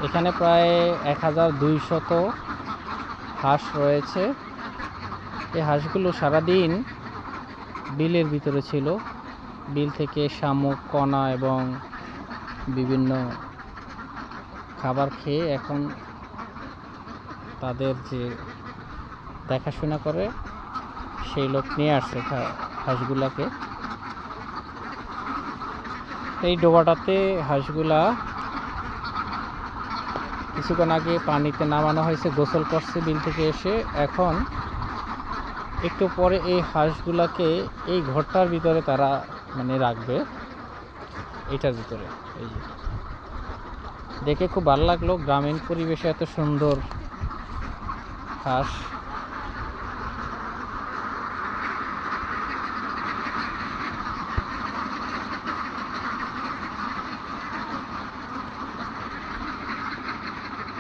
এখানে প্রায় 1200 হাঁস রয়েছে। এই হাঁসগুলো সারাদিন বিলের ভিতরে ছিল। বিল থেকে শামুক, কণা এবং বিভিন্ন খাবার খেয়ে এখন তাদের যে দেখাশোনা করে সেই লোক নিয়ে আসছে হাঁসগুলাকে। এই ডোবাটাতে হাঁসগুলা কিছুক্ষণ আগে পানিতে নামানো হয়েছে, গোসল করছে বিল থেকে এসে। এখন একটু পরে এই হাঁসগুলাকে এই ঘরটার ভিতরে তারা রাখবে, এটার ভিতরে। এই যে দেখে খুব ভালো লাগলো, গ্রামীণ পরিবেশে এত সুন্দর হাঁস।